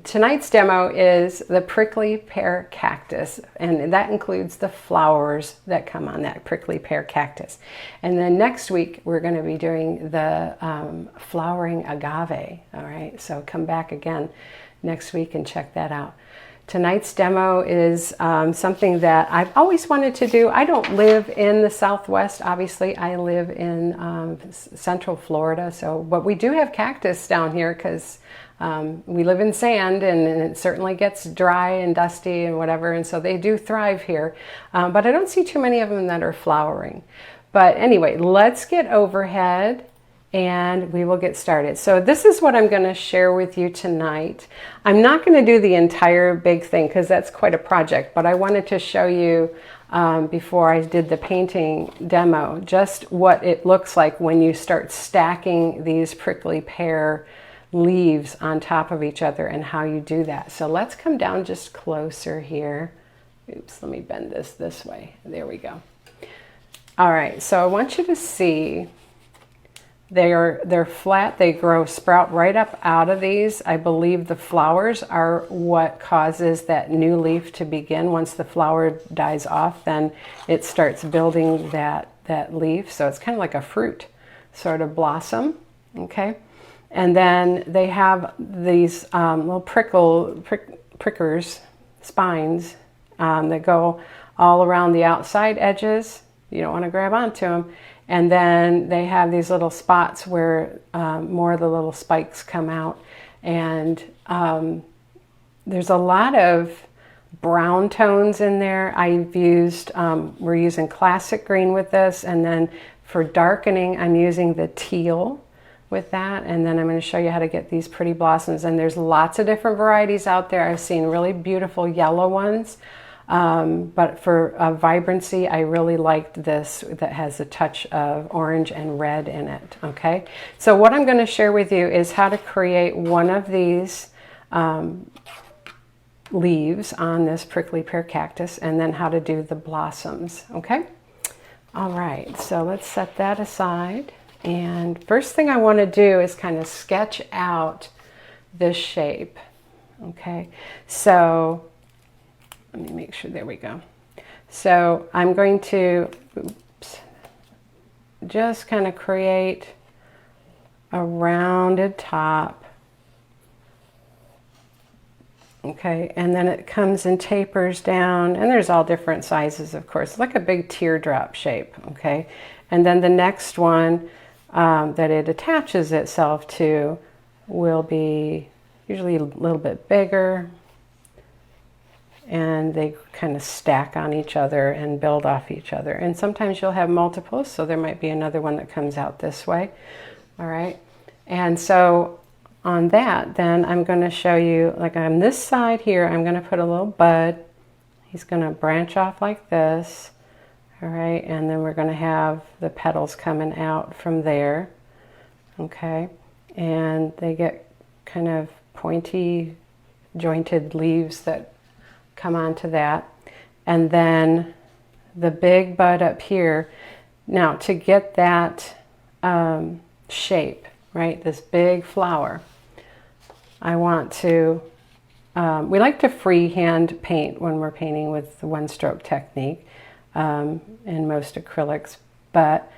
tonight's demo is the prickly pear cactus, and that includes the flowers that come on that prickly pear cactus. And then next week we're going to be doing the flowering agave. All right, so come back again next week and check that out. Tonight's demo is something that I've always wanted to do. I don't live in the Southwest, obviously. I live in Central Florida, but we do have cactus down here because we live in sand, and it certainly gets dry and dusty and whatever, and so they do thrive here. But I don't see too many of them that are flowering. But anyway, let's get overhead and we will get started. So this is what I'm going to share with you tonight. I'm not going to do the entire big thing because that's quite a project, but I wanted to show you before I did the painting demo just what it looks like when you start stacking these prickly pear leaves on top of each other and how you do that. So let's come down just closer here. Oops, let me bend this way. There we go. All right, so I want you to see they're flat, they sprout right up out of these. I believe the flowers are what causes that new leaf to begin. Once the flower dies off, then it starts building that leaf. So it's kind of like a fruit sort of blossom, okay? And then they have these little prickers, spines that go all around the outside edges. You don't want to grab onto them. And then they have these little spots where more of the little spikes come out. And there's a lot of brown tones in there. We're using classic green with this. And then for darkening, I'm using the teal with that. And then I'm going to show you how to get these pretty blossoms. And there's lots of different varieties out there. I've seen really beautiful yellow ones. But for vibrancy, I really liked this that has a touch of orange and red in it, okay? So what I'm going to share with you is how to create one of these leaves on this prickly pear cactus, and then how to do the blossoms, okay? All right, so let's set that aside. And first thing I want to do is kind of sketch out this shape, okay? So let me make sure, there we go. So I'm going to, just kind of create a rounded top. Okay, and then it comes and tapers down, and there's all different sizes, of course, like a big teardrop shape, okay? And then the next one that it attaches itself to will be usually a little bit bigger, and they kind of stack on each other and build off each other. And sometimes you'll have multiples, so there might be another one that comes out this way. All right, and so on that, then I'm going to show you, like on this side here, I'm going to put a little bud. He's going to branch off like this. All right, and then we're going to have the petals coming out from there. Okay, and they get kind of pointy, jointed leaves that come onto that. And then the big bud up here. Now to get that shape, right, this big flower, I want to, we like to freehand paint when we're painting with the one-stroke technique in most acrylics, but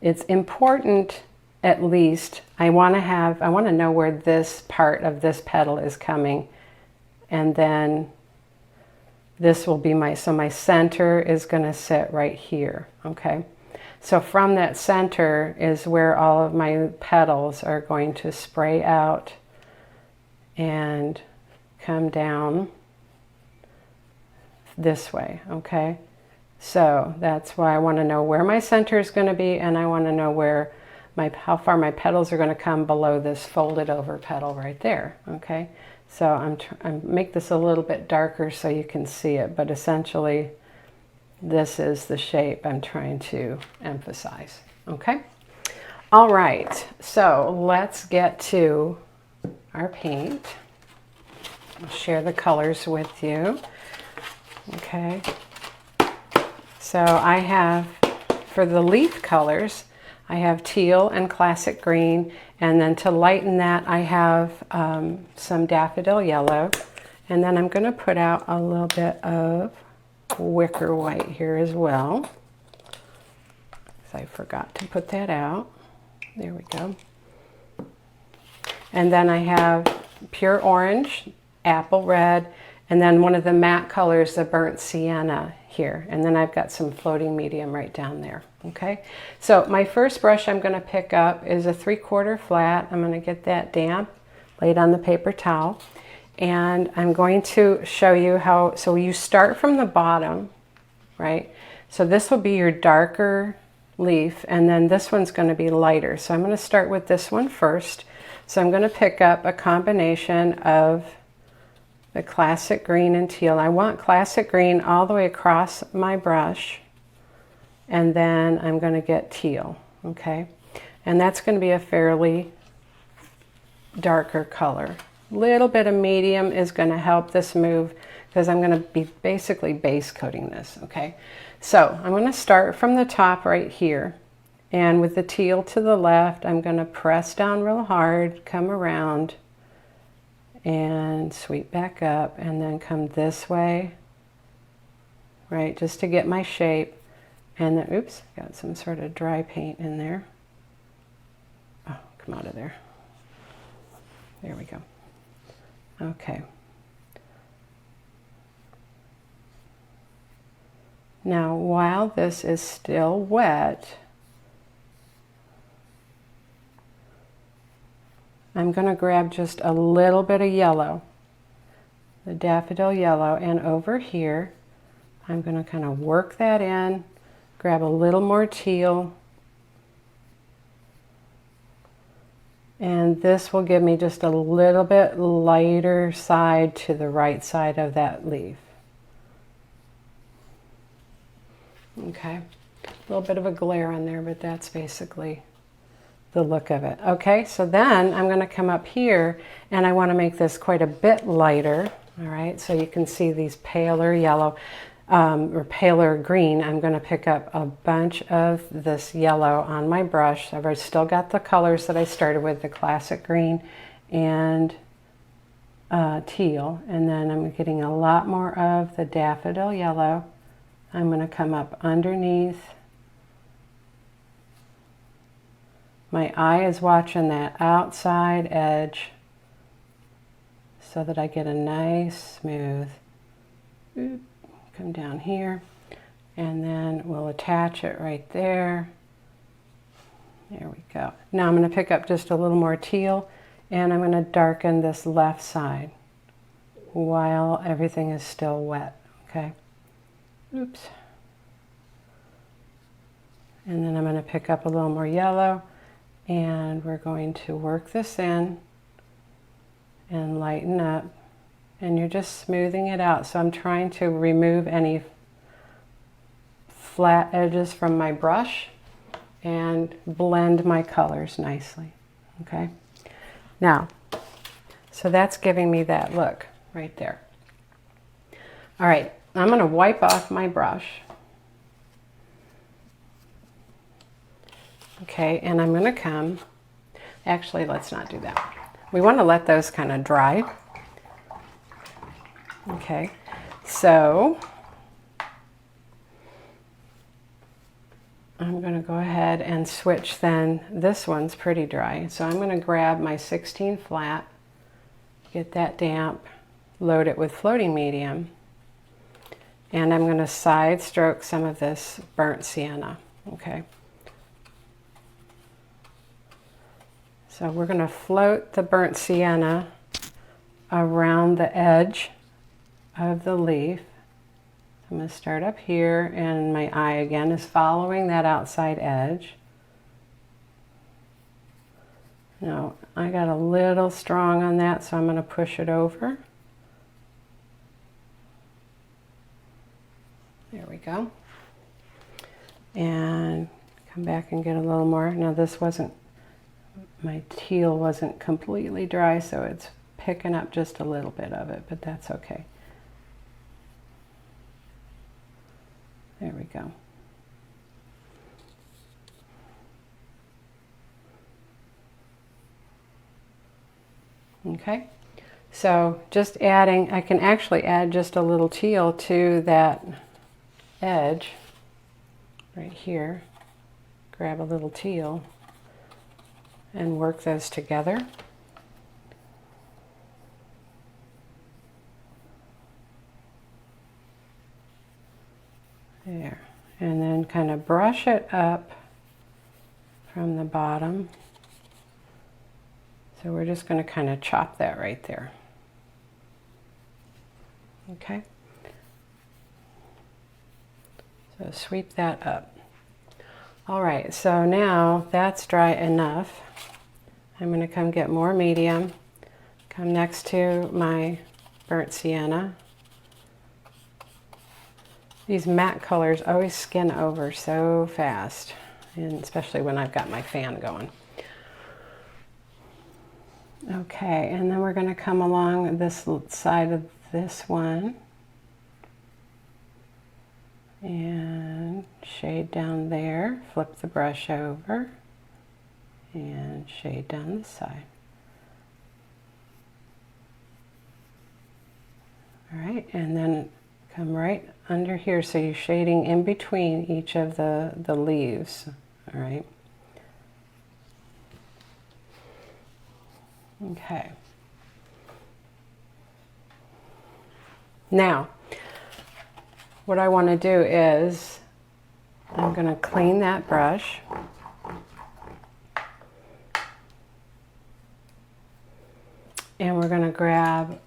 it's important, at least, I want to know where this part of this petal is coming, and then this will be my center is going to sit right here, okay? So from that center is where all of my petals are going to spray out and come down this way, okay? So that's why I want to know where my center is going to be, and I want to know where how far my petals are going to come below this folded over petal right there, okay? So I'm make this a little bit darker so you can see it, but essentially this is the shape I'm trying to emphasize, okay? All right, so let's get to our paint. I'll share the colors with you, okay? So I have, for the leaf colors, I have teal and classic green, And then to lighten that, I have some daffodil yellow. And then I'm going to put out a little bit of wicker white here as well. I forgot to put that out. There we go. And then I have pure orange, apple red, and then one of the matte colors, the burnt sienna here. And then I've got some floating medium right down there. Okay, so my first brush I'm going to pick up is a 3/4 flat. I'm going to get that damp, lay it on the paper towel, and I'm going to show you how. So you start from the bottom, right? So this will be your darker leaf, and then this one's going to be lighter. So I'm going to start with this one first. So I'm going to pick up a combination of the classic green and teal. I want classic green all the way across my brush, and then I'm going to get teal, okay? And that's going to be a fairly darker color. Little bit of medium is going to help this move because I'm going to be basically base coating this, okay? So I'm going to start from the top right here, and with the teal to the left, I'm going to press down real hard, come around, and sweep back up, and then come this way, right, just to get my shape. And then, oops, got some sort of dry paint in there. Oh, come out of there. There we go. Okay. Now, while this is still wet, I'm going to grab just a little bit of yellow, the daffodil yellow, and over here, I'm going to kind of work that in, grab a little more teal, and this will give me just a little bit lighter side to the right side of that leaf. Okay, a little bit of a glare on there, but that's basically the look of it. Okay, so then I'm going to come up here, and I want to make this quite a bit lighter. All right, so you can see these paler yellow or paler green. I'm going to pick up a bunch of this yellow on my brush. I've still got the colors that I started with, the classic green and teal, and then I'm getting a lot more of the daffodil yellow. I'm going to come up underneath. My eye is watching that outside edge so that I get a nice smooth. Oop, come down here, and then we'll attach it right there. There we go. Now I'm going to pick up just a little more teal, and I'm going to darken this left side while everything is still wet. Okay. Oops. And then I'm going to pick up a little more yellow, and we're going to work this in and lighten up, and you're just smoothing it out. So I'm trying to remove any flat edges from my brush and blend my colors nicely. Okay, now, so that's giving me that look right there. All right, I'm going to wipe off my brush. Okay, and I'm going to come, actually let's not do that. We want to let those kind of dry. Okay, so I'm going to go ahead and switch then. This one's pretty dry, so I'm going to grab my 16 flat, get that damp, load it with floating medium, and I'm going to side stroke some of this burnt sienna. Okay. So we're going to float the burnt sienna around the edge of the leaf. I'm going to start up here, and my eye again is following that outside edge. Now I got a little strong on that, so I'm going to push it over. There we go. And come back and get a little more. Now this wasn't, my teal wasn't completely dry, so it's picking up just a little bit of it, but that's okay. There we go. Okay, so just adding, I can actually add just a little teal to that edge right here. Grab a little teal and work those together. There, and then kind of brush it up from the bottom. So we're just going to kind of chop that right there. Okay. So sweep that up. All right, so now that's dry enough. I'm going to come get more medium, come next to my burnt sienna. These matte colors always skin over so fast, and especially when I've got my fan going. Okay, and then we're going to come along this side of this one and shade down there, flip the brush over and shade down this side. All right, and then come right under here, so you're shading in between each of the leaves. All right. Okay. Now, what I want to do is I'm going to clean that brush. And we're going to grab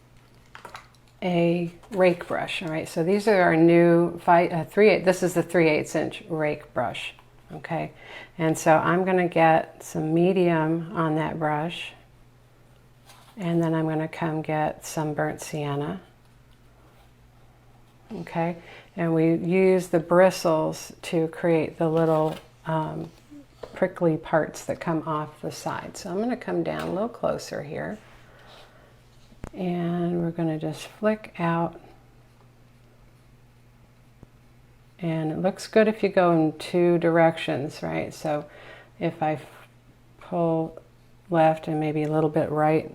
a rake brush. All right, so these are our new 3/8. This is the 3/8 inch rake brush. Okay, and so I'm going to get some medium on that brush, and then I'm going to come get some burnt sienna. Okay, and we use the bristles to create the little prickly parts that come off the side. So I'm going to come down a little closer here. And we're going to just flick out, and it looks good if you go in two directions, right? So if I pull left and maybe a little bit right,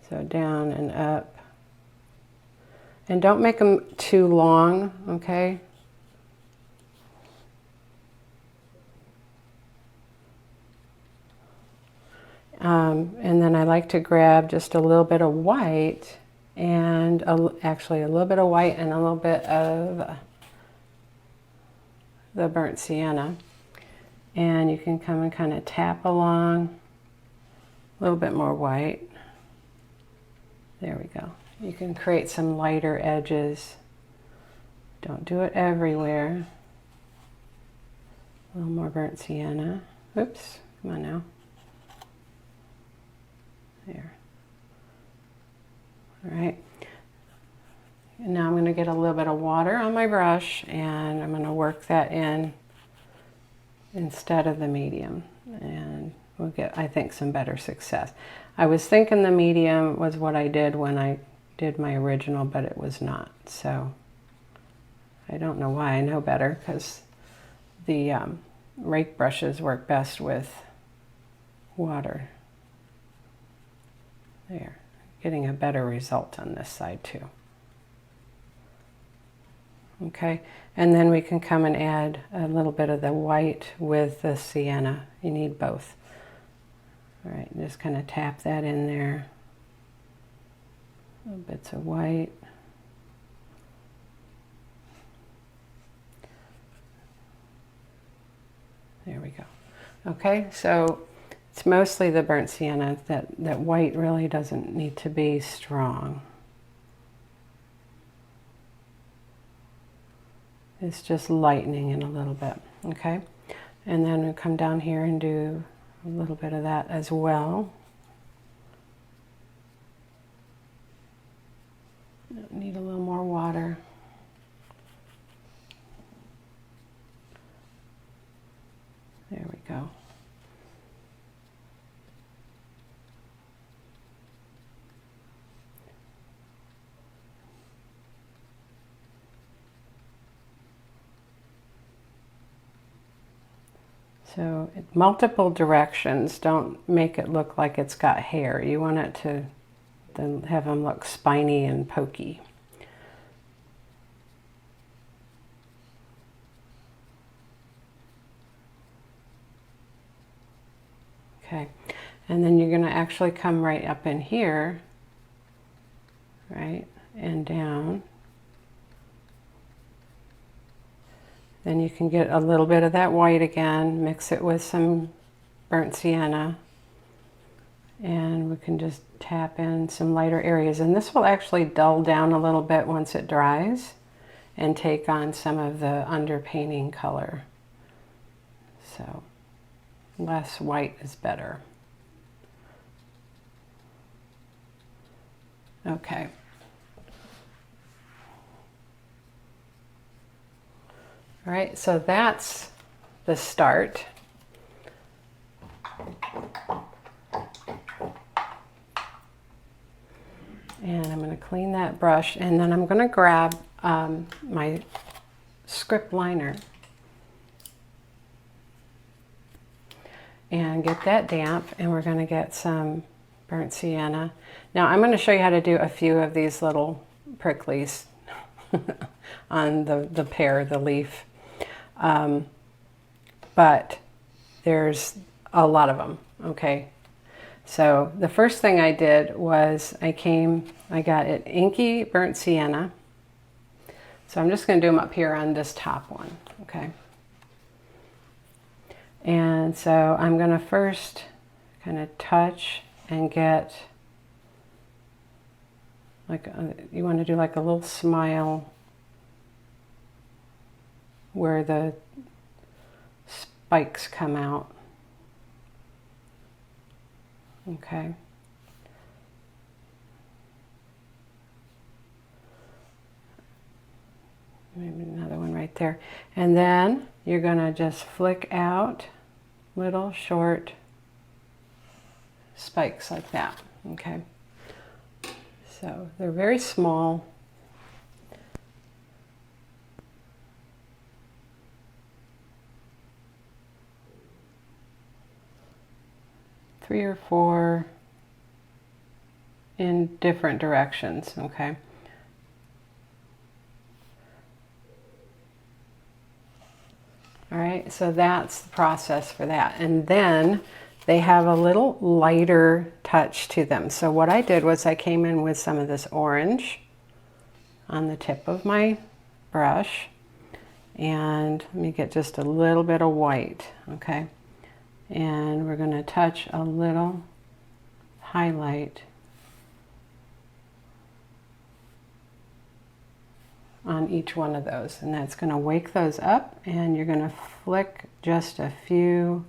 so down and up, and don't make them too long, okay? And then I like to grab just a little bit of white, and actually a little bit of white and a little bit of the burnt sienna. And you can come and kind of tap along, a little bit more white. There we go. You can create some lighter edges. Don't do it everywhere. A little more burnt sienna. Oops, come on now. There. All right. And now I'm going to get a little bit of water on my brush, and I'm going to work that in instead of the medium, and we'll get, I think, some better success. I was thinking the medium was what I did when I did my original, but it was not. So I don't know why. I know better, because the rake brushes work best with water. There, getting a better result on this side too. Okay, and then we can come and add a little bit of the white with the sienna. You need both. All right, just kind of tap that in there. Little bits of white. There we go. Okay, so it's mostly the burnt sienna. That white really doesn't need to be strong. It's just lightening it a little bit, okay? And then we come down here and do a little bit of that as well. Need a little more water. There we go. So multiple directions don't make it look like it's got hair. You want it to then have them look spiny and pokey. Okay, and then you're going to actually come right up in here, right, and down. Then you can get a little bit of that white again, mix it with some burnt sienna, and we can just tap in some lighter areas. And this will actually dull down a little bit once it dries and take on some of the underpainting color. So less white is better. Okay. All right, so that's the start. And I'm going to clean that brush, and then I'm going to grab my script liner and get that damp, and we're going to get some burnt sienna. Now I'm going to show you how to do a few of these little pricklies on the pear, the leaf. But there's a lot of them, okay? So the first thing I did was I got an inky burnt sienna. So I'm just going to do them up here on this top one, okay? And so I'm going to first kind of touch and get, like, you want to do like a little smile where the spikes come out. Okay. Maybe another one right there. And then you're going to just flick out little short spikes like that. Okay. So they're very small. Three or four in different directions, okay? All right, so that's the process for that. And then they have a little lighter touch to them. So what I did was I came in with some of this orange on the tip of my brush, and let me get just a little bit of white, okay? And we're going to touch a little highlight on each one of those, and that's going to wake those up, and you're going to flick just a few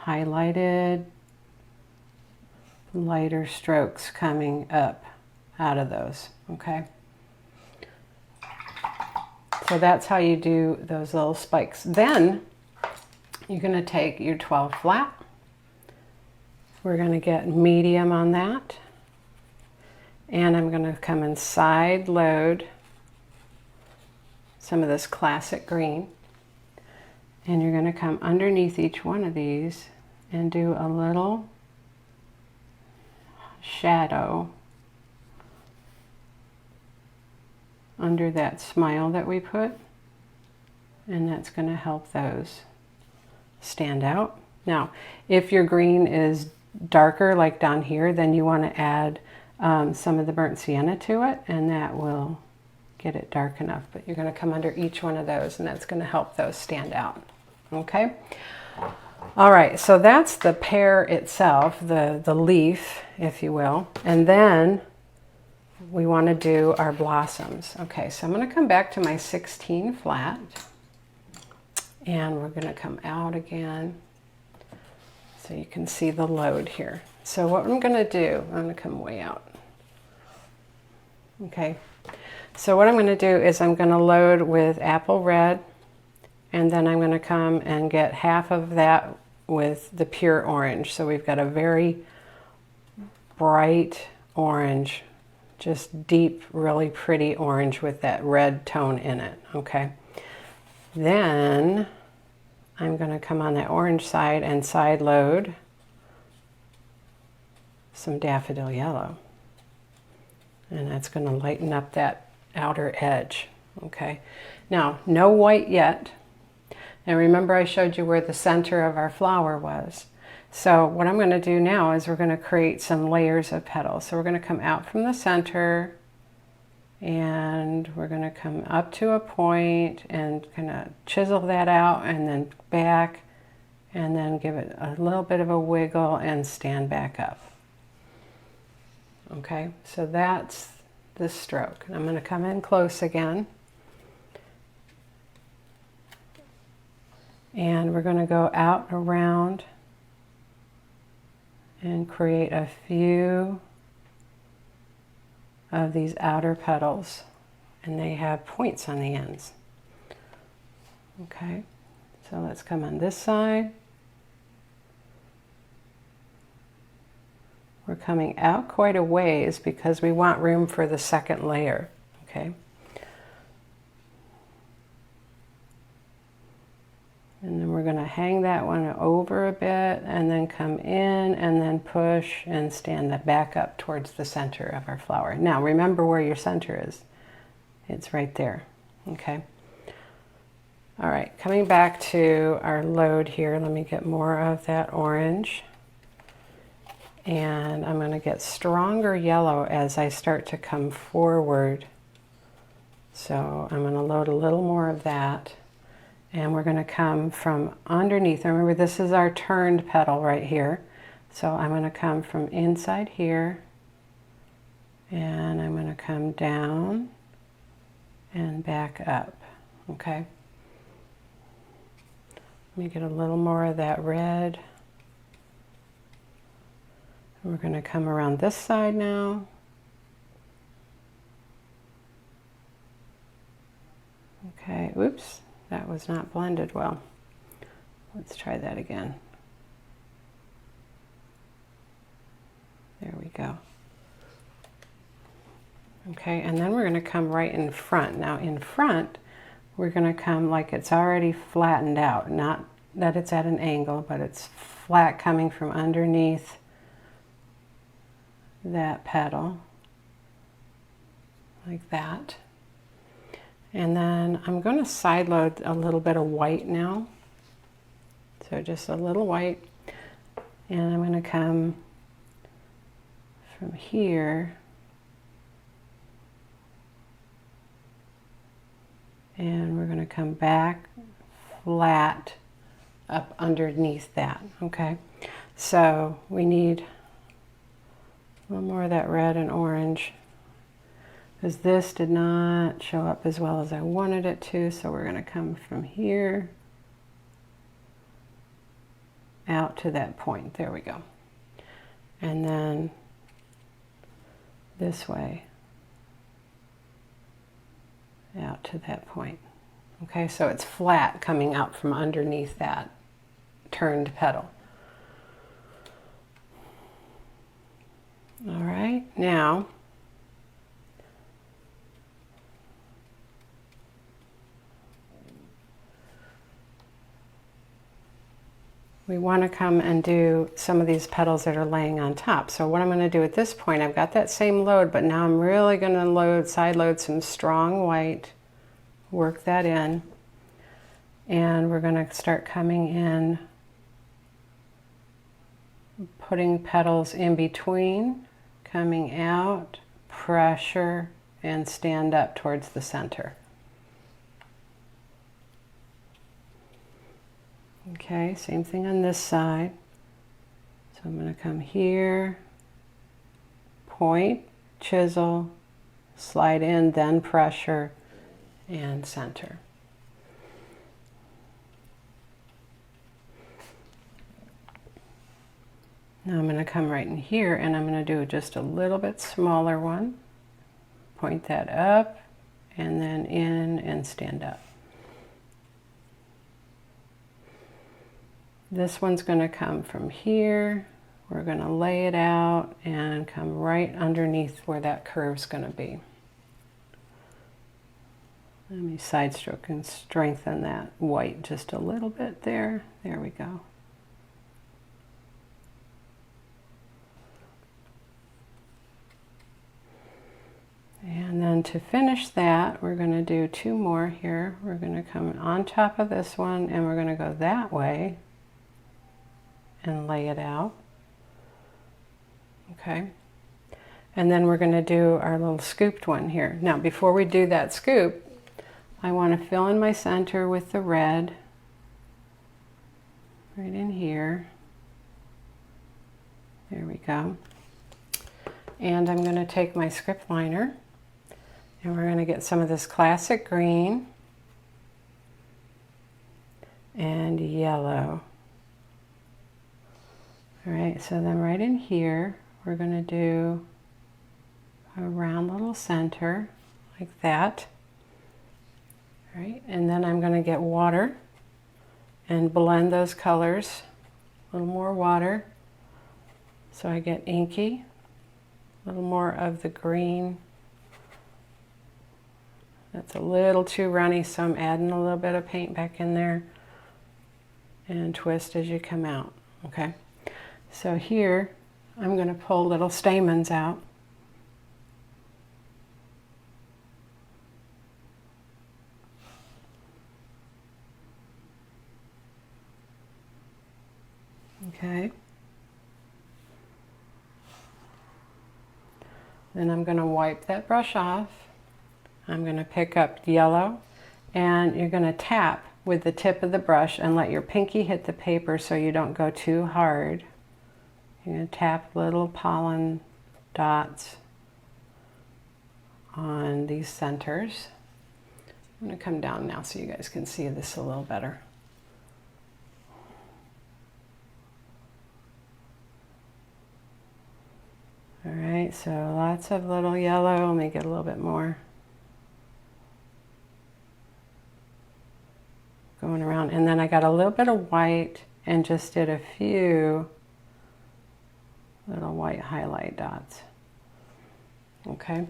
highlighted lighter strokes coming up out of those, okay? So that's how you do those little spikes. Then you're going to take your 12 flat. We're going to get medium on that. And I'm going to come and side load some of this classic green. And you're going to come underneath each one of these and do a little shadow under that smile that we put. And that's going to help those stand out. Now, if your green is darker, like down here, then you want to add some of the burnt sienna to it, and that will get it dark enough. But you're going to come under each one of those, and that's going to help those stand out. Okay? All right, so that's the pear itself, the leaf, if you will. And then we want to do our blossoms. Okay, so I'm going to come back to my 16 flat. And we're going to come out again so you can see the load here. So what I'm going to do, I'm going to come way out. Okay, so what I'm going to do is I'm going to load with apple red, and then I'm going to come and get half of that with the pure orange. So we've got a very bright orange, just deep, really pretty orange with that red tone in it. Okay. Then I'm going to come on that orange side and side load some daffodil yellow. And that's going to lighten up that outer edge. Okay, now no white yet. And remember I showed you where the center of our flower was. So what I'm going to do now is we're going to create some layers of petals. So we're going to come out from the center and we're going to come up to a point and kind of chisel that out and then back and then give it a little bit of a wiggle and stand back up. Okay, so that's the stroke. I'm going to come in close again. And we're going to go out around and create a few of these outer petals. And they have points on the ends. Okay, so let's come on this side. We're coming out quite a ways because we want room for the second layer. Okay. And then we're going to hang that one over a bit and then come in and then push and stand that back up towards the center of our flower. Now remember where your center is. It's right there. Okay. All right, coming back to our load here, let me get more of that orange. And I'm going to get stronger yellow as I start to come forward. So I'm going to load a little more of that. And we're going to come from underneath. Remember, this is our turned petal right here. So I'm going to come from inside here. And I'm going to come down and back up. Okay. Let me get a little more of that red. We're going to come around this side now. Okay, oops. That was not blended well. Let's try that again. There we go. Okay, and then we're going to come right in front. Now in front, we're going to come like it's already flattened out. Not that it's at an angle, but it's flat coming from underneath that petal. Like that. And then I'm going to side load a little bit of white now. So just a little white. And I'm going to come from here. And we're going to come back flat up underneath that. Okay. So we need a little more of that red and orange, because this did not show up as well as I wanted it to. So we're going to come from here out to that point. There we go. And then this way out to that point. Okay, so it's flat coming out from underneath that turned petal. All right, now we want to come and do some of these petals that are laying on top. So what I'm going to do at this point, I've got that same load, but now I'm really going to side load some strong white, work that in, and we're going to start coming in, putting petals in between, coming out, pressure, and stand up towards the center. Okay, same thing on this side. So I'm going to come here, point, chisel, slide in, then pressure, and center. Now I'm going to come right in here and I'm going to do just a little bit smaller one. Point that up and then in and stand up. This one's going to come from here. We're going to lay it out and come right underneath where that curve's going to be. Let me side stroke and strengthen that white just a little bit there. There we go. And then to finish that, we're going to do 2 more here. We're going to come on top of this one and we're going to go that way and lay it out. Okay. And then we're going to do our little scooped one here. Now, before we do that scoop, I want to fill in my center with the red right in here. There we go. And I'm going to take my script liner and we're going to get some of this classic green and yellow. All right, so then right in here, we're going to do a round little center like that. All right, and then I'm going to get water and blend those colors, a little more water, so I get inky, a little more of the green. That's a little too runny, so I'm adding a little bit of paint back in there and twist as you come out. Okay, so here I'm going to pull little stamens out. Okay. Then I'm going to wipe that brush off. I'm going to pick up yellow and you're going to tap with the tip of the brush and let your pinky hit the paper so you don't go too hard. You're going to tap little pollen dots on these centers. I'm going to come down now so you guys can see this a little better. All right, so lots of little yellow. Let me get a little bit more going around. And then I got a little bit of white and just did a few little white highlight dots. Okay.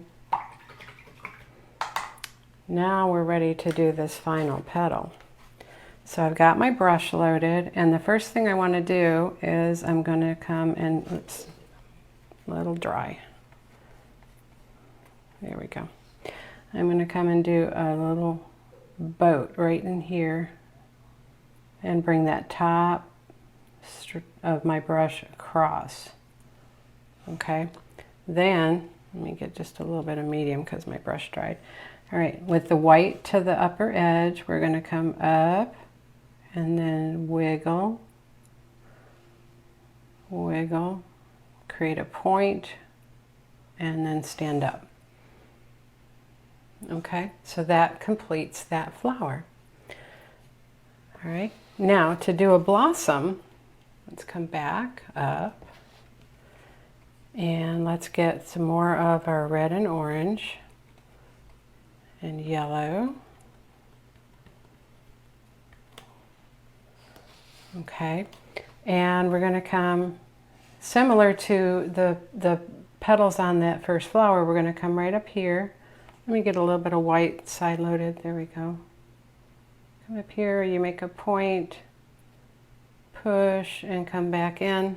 Now we're ready to do this final petal. So I've got my brush loaded, and the first thing I want to do is I'm going to come and, oops, a little dry. There we go. I'm going to come and do a little boat right in here and bring that top of my brush across. Okay, then let me get just a little bit of medium because my brush dried. All right, with the white to the upper edge, we're going to come up and then wiggle, wiggle, create a point, and then stand up. Okay, so that completes that flower. All right, now to do a blossom, let's come back up and let's get some more of our red and orange and yellow. Okay, and we're going to come similar to the petals on that first flower. We're going to come right up here. Let me get a little bit of white side loaded. There we go. Come up here, you make a point, push, and come back in.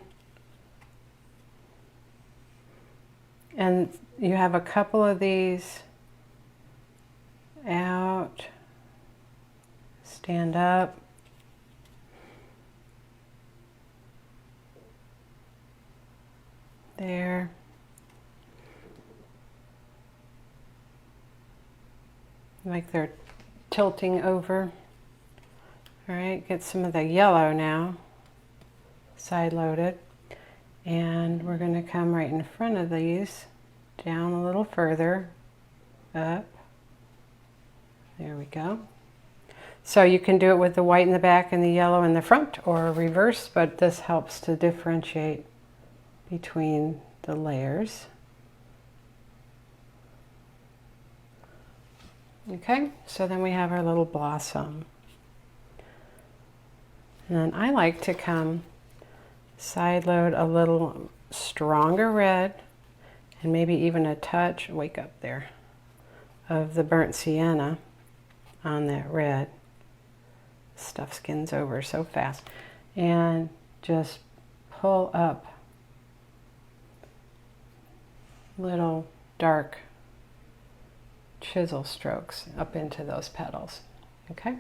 And you have a couple of these out, stand up. There. Like they're tilting over. All right, get some of the yellow now, side loaded. And we're going to come right in front of these, down a little further, up. There we go. So you can do it with the white in the back and the yellow in the front, or reverse, but this helps to differentiate between the layers. Okay, so then we have our little blossom. And then I like to come side load a little stronger red and maybe even a touch, wake up there, of the burnt sienna. on that red. Stuff skins over so fast. And just pull up little dark chisel strokes up into those petals. Okay?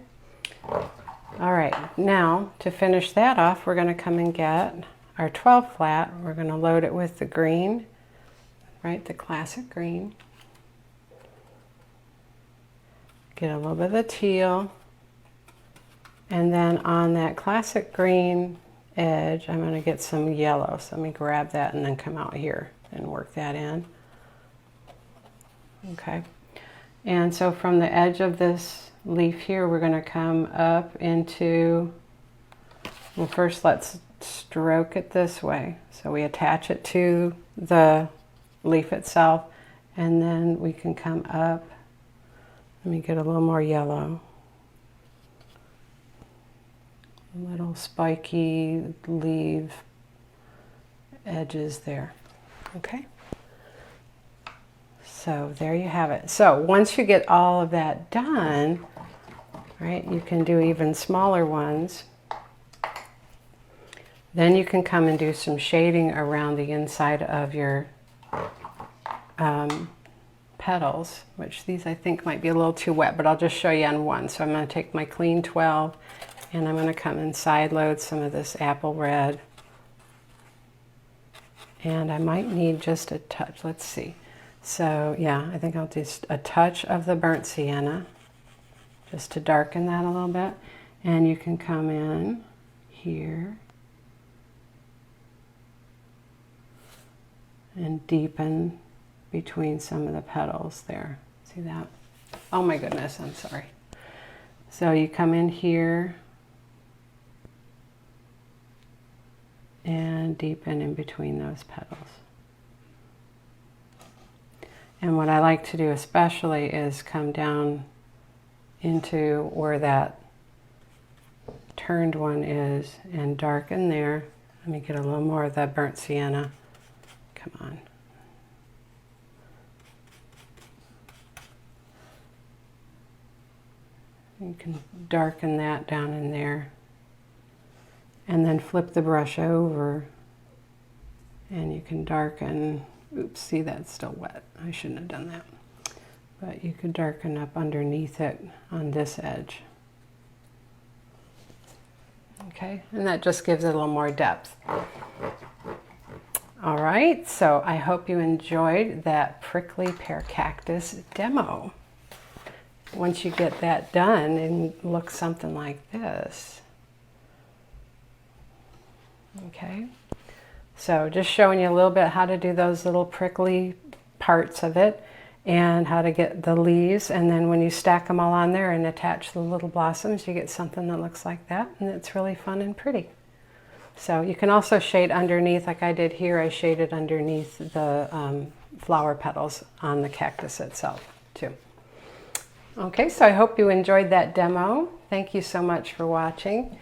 All right, now to finish that off, we're going to come and get our 12 flat. We're going to load it with the green, right, the classic green. Get a little bit of the teal. And then on that classic green edge, I'm going to get some yellow. So let me grab that and then come out here and work that in. Okay. And so from the edge of this leaf here, we're going to come up into, well, first let's stroke it this way. So we attach it to the leaf itself, and then we can come up. Let me get a little more yellow. Little spiky leaf edges there. Okay. So there you have it. So once you get all of that done, right, you can do even smaller ones. Then you can come and do some shading around the inside of your petals, which these I think might be a little too wet, but I'll just show you on one. So I'm going to take my clean 12 and I'm going to come and side load some of this apple red. And I might need just a touch. Let's see. So yeah, I think I'll do a touch of the burnt sienna just to darken that a little bit. And you can come in here and deepen between some of the petals there. See that? Oh my goodness, I'm sorry. So you come in here and deepen in between those petals. And what I like to do especially is come down into where that turned one is and darken there. Let me get a little more of that burnt sienna. Come on. You can darken that down in there. And then flip the brush over and you can darken. Oops, see, that's still wet. I shouldn't have done that. But you could darken up underneath it on this edge. Okay, and that just gives it a little more depth. All right, so I hope you enjoyed that prickly pear cactus demo. Once you get that done and look something like this. Okay. So just showing you a little bit how to do those little prickly parts of it and how to get the leaves, and then when you stack them all on there and attach the little blossoms, you get something that looks like that, and it's really fun and pretty. So you can also shade underneath, like I did here. I shaded underneath the flower petals on the cactus itself too. Okay, so I hope you enjoyed that demo. Thank you so much for watching.